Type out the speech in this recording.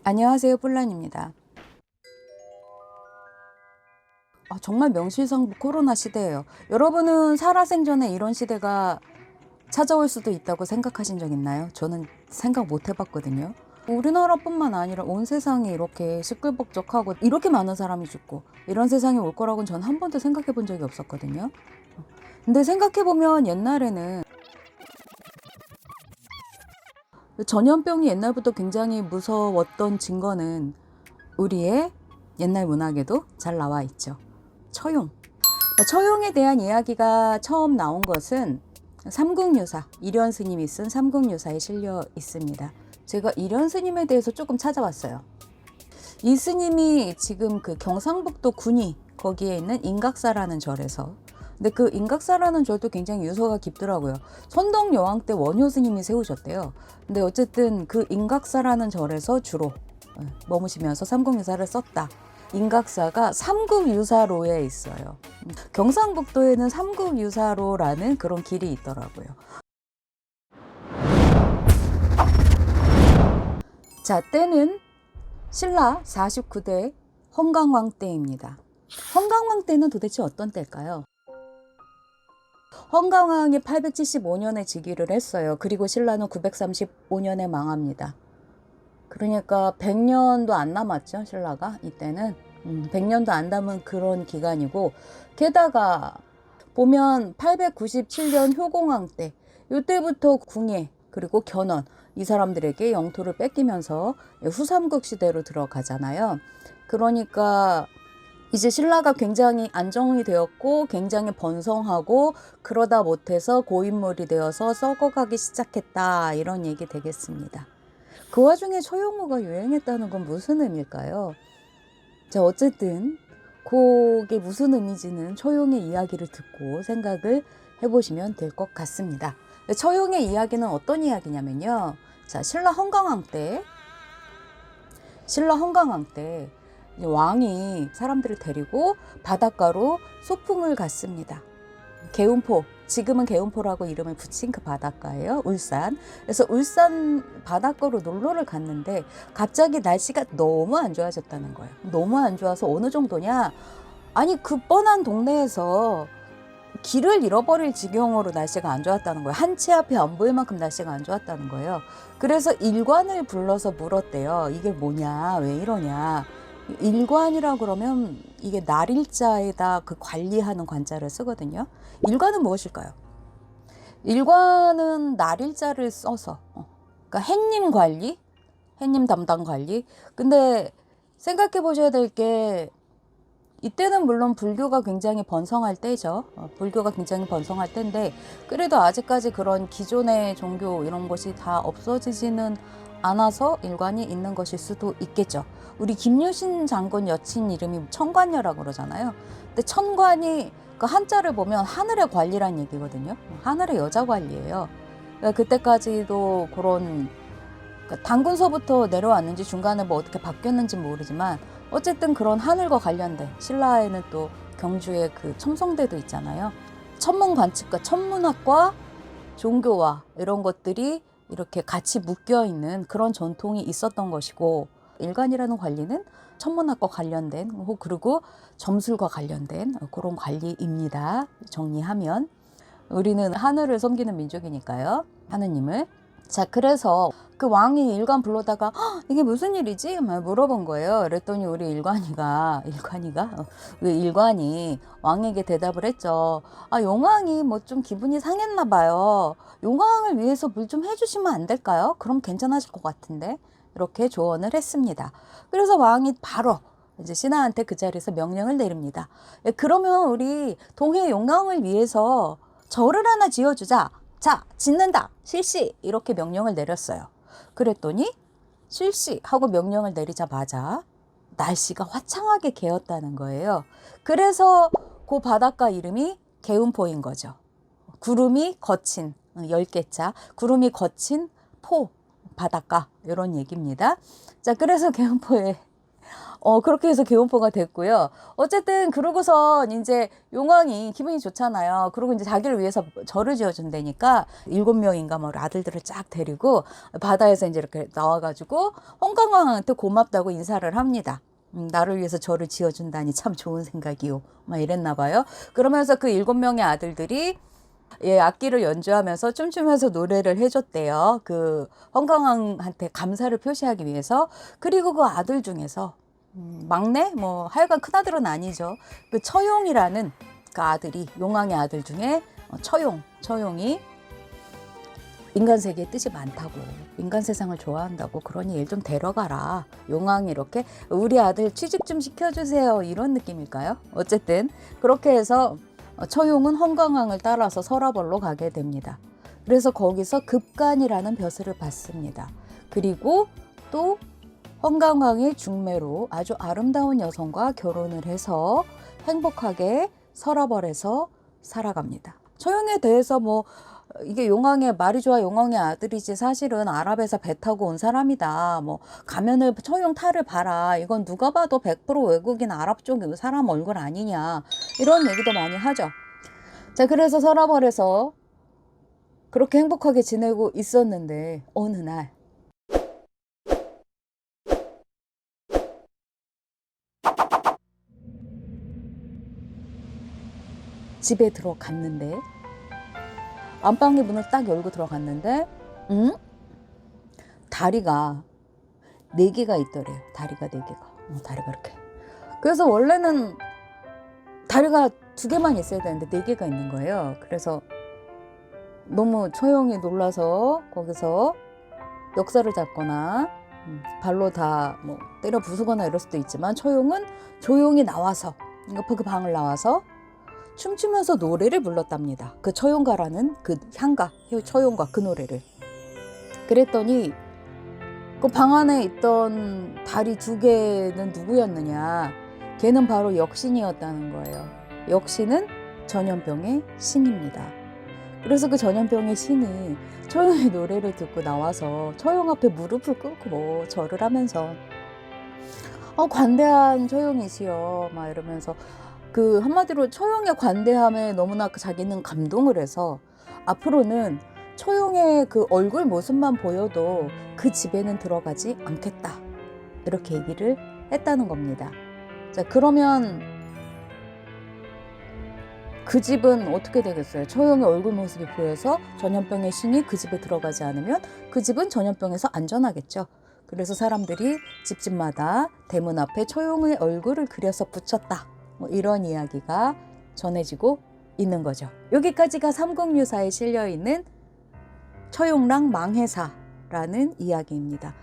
안녕하세요, 뿔란입니다. 정말 명실상부 코로나 시대예요. 여러분은 살아생전에 이런 시대가 찾아올 수도 있다고 생각하신 적 있나요? 저는 생각 못 해봤거든요. 우리나라뿐만 아니라 온 세상이 이렇게 시끌벅적하고 이렇게 많은 사람이 죽고 이런 세상이 올 거라고는 전 한 번도 생각해 본 적이 없었거든요. 근데 생각해보면 옛날에는 전염병이 옛날부터 굉장히 무서웠던 증거는 우리의 옛날 문학에도 잘 나와 있죠. 처용. 처용에 대한 이야기가 처음 나온 것은 삼국유사, 이련 스님이 쓴 삼국유사에 실려 있습니다. 제가 이련 스님에 대해서 조금 찾아봤어요. 이 스님이 지금 그 경상북도 군위 거기에 있는 인각사라는 절에서, 근데 그 인각사라는 절도 굉장히 유서가 깊더라고요. 선덕여왕 때 원효 스님이 세우셨대요. 근데 어쨌든 그 인각사라는 절에서 주로 머무시면서 삼국유사를 썼다. 인각사가 삼국유사로에 있어요. 경상북도에는 삼국유사로라는 그런 길이 있더라고요. 자, 때는 신라 49대 헌강왕 때입니다. 헌강왕 때는 도대체 어떤 때일까요? 헌강왕이 875년에 즉위를 했어요. 그리고 신라는 935년에 망합니다. 그러니까 100년도 안 남았죠, 신라가 이때는. 100년도 안 남은 그런 기간이고, 게다가 보면 897년 효공왕 때, 이때부터 궁예 그리고 견훤 이 사람들에게 영토를 뺏기면서 후삼국 시대로 들어가잖아요. 그러니까 이제 신라가 굉장히 안정이 되었고 굉장히 번성하고, 그러다 못해서 고인물이 되어서 썩어가기 시작했다, 이런 얘기 되겠습니다. 그 와중에 처용호가 유행했다는 건 무슨 의미일까요? 자, 어쨌든 그게 무슨 의미인지는 처용의 이야기를 듣고 생각을 해보시면 될 것 같습니다. 처용의 이야기는 어떤 이야기냐면요. 자, 신라 헌강왕 때 왕이 사람들을 데리고 바닷가로 소풍을 갔습니다. 개운포, 지금은 개운포라고 이름을 붙인 그 바닷가예요. 울산. 그래서 울산 바닷가로 놀러를 갔는데 갑자기 날씨가 너무 안 좋아졌다는 거예요. 너무 안 좋아서 어느 정도냐? 아니, 그 뻔한 동네에서 길을 잃어버릴 지경으로 날씨가 안 좋았다는 거예요. 한 치 앞이 안 보일 만큼 날씨가 안 좋았다는 거예요. 그래서 일관을 불러서 물었대요. 이게 뭐냐? 왜 이러냐? 일관이라고 그러면 이게 날일자에다 그 관리하는 관자를 쓰거든요. 일관은 무엇일까요? 일관은 날일자를 써서 그러니까 해님 관리, 해님 담당 관리. 근데 생각해 보셔야 될 게, 이때는 물론 불교가 굉장히 번성할 때죠. 불교가 굉장히 번성할 때인데, 그래도 아직까지 그런 기존의 종교 이런 것이 다 없어지지는 않아서 일관이 있는 것일 수도 있겠죠. 우리 김유신 장군 여친 이름이 천관녀라고 그러잖아요. 근데 천관이 그 한자를 보면 하늘의 관리란 얘기거든요. 하늘의 여자 관리예요. 그러니까 그때까지도 그런, 그러니까 단군서부터 내려왔는지 중간에 뭐 어떻게 바뀌었는지 모르지만 어쨌든 그런 하늘과 관련된, 신라에는 또 경주에 그 첨성대도 있잖아요. 천문관측과 천문학과 종교와 이런 것들이 이렇게 같이 묶여 있는 그런 전통이 있었던 것이고, 일관이라는 관리는 천문학과 관련된, 그리고 점술과 관련된 그런 관리입니다. 정리하면 우리는 하늘을 섬기는 민족이니까요. 하느님을. 자, 그래서 그 왕이 일관 불러다가 이게 무슨 일이지? 막 물어본 거예요. 그랬더니 우리 일관이 왕에게 대답을 했죠. 용왕이 뭐 좀 기분이 상했나 봐요. 용왕을 위해서 물 좀 해주시면 안 될까요? 그럼 괜찮아질 것 같은데. 이렇게 조언을 했습니다. 그래서 왕이 바로 이제 신하한테 그 자리에서 명령을 내립니다. 그러면 우리 동해 용왕을 위해서 절을 하나 지어주자. 자, 짓는다. 실시. 이렇게 명령을 내렸어요. 그랬더니 실시 하고 명령을 내리자마자 날씨가 화창하게 개었다는 거예요. 그래서 그 바닷가 이름이 개운포인 거죠. 구름이 거친, 10개자, 구름이 거친 포, 바닷가, 이런 얘기입니다. 자, 그래서 개운포에 그렇게 해서 개원포가 됐고요. 어쨌든 그러고선 이제 용왕이 기분이 좋잖아요. 그리고 이제 자기를 위해서 절을 지어준다니까 7명인가 뭐 아들들을 쫙 데리고 바다에서 이제 이렇게 나와가지고 홍강왕한테 고맙다고 인사를 합니다. 나를 위해서 절을 지어준다니 참 좋은 생각이요. 막 이랬나 봐요. 그러면서 그 7명의 아들들이 악기를 연주하면서 춤추면서 노래를 해줬대요. 그 홍강왕한테 감사를 표시하기 위해서. 그리고 그 아들 중에서 막내? 뭐 하여간 큰아들은 아니죠. 그 처용이라는 그 아들이 용왕의 아들 중에 처용이 인간 세계에 뜻이 많다고, 인간 세상을 좋아한다고, 그러니 얘 좀 데려가라. 용왕이 이렇게 우리 아들 취직 좀 시켜주세요. 이런 느낌일까요? 어쨌든 그렇게 해서 처용은 홍강왕을 따라서 서라벌로 가게 됩니다. 그래서 거기서 급간이라는 벼슬을 받습니다. 그리고 또 홍강왕의 중매로 아주 아름다운 여성과 결혼을 해서 행복하게 서라벌에서 살아갑니다. 처용에 대해서 뭐 이게 용왕의 말이 좋아 용왕의 아들이지 사실은 아랍에서 배 타고 온 사람이다. 뭐 가면을 처용 탈을 봐라. 이건 누가 봐도 100% 외국인 아랍 쪽 사람 얼굴 아니냐. 이런 얘기도 많이 하죠. 자, 그래서 서라벌에서 그렇게 행복하게 지내고 있었는데 어느 날 집에 들어갔는데 안방의 문을 딱 열고 들어갔는데 다리가 4개가 있더래요. 다리가 4개가. 다리가 이렇게. 그래서 원래는 다리가 2개만 있어야 되는데 4개가 있는 거예요. 그래서 너무 처용이 놀라서 거기서 멱살을 잡거나 발로 다 뭐 때려 부수거나 이럴 수도 있지만 처용은 조용히 나와서 그 방을 나와서 춤추면서 노래를 불렀답니다. 그 처용가라는 그 향가, 처용가 그 노래를. 그랬더니 그 방 안에 있던 다리 2개는 누구였느냐? 걔는 바로 역신이었다는 거예요. 역신은 전염병의 신입니다. 그래서 그 전염병의 신이 처용의 노래를 듣고 나와서 처용 앞에 무릎을 꿇고 절을 하면서 관대한 처용이시여 막 이러면서 그 한마디로 처용의 관대함에 너무나 자기는 감동을 해서 앞으로는 처용의 그 얼굴 모습만 보여도 그 집에는 들어가지 않겠다. 이렇게 얘기를 했다는 겁니다. 자, 그러면 그 집은 어떻게 되겠어요? 처용의 얼굴 모습이 보여서 전염병의 신이 그 집에 들어가지 않으면 그 집은 전염병에서 안전하겠죠. 그래서 사람들이 집집마다 대문 앞에 처용의 얼굴을 그려서 붙였다. 뭐 이런 이야기가 전해지고 있는 거죠. 여기까지가 삼국유사에 실려있는 처용랑 망해사라는 이야기입니다.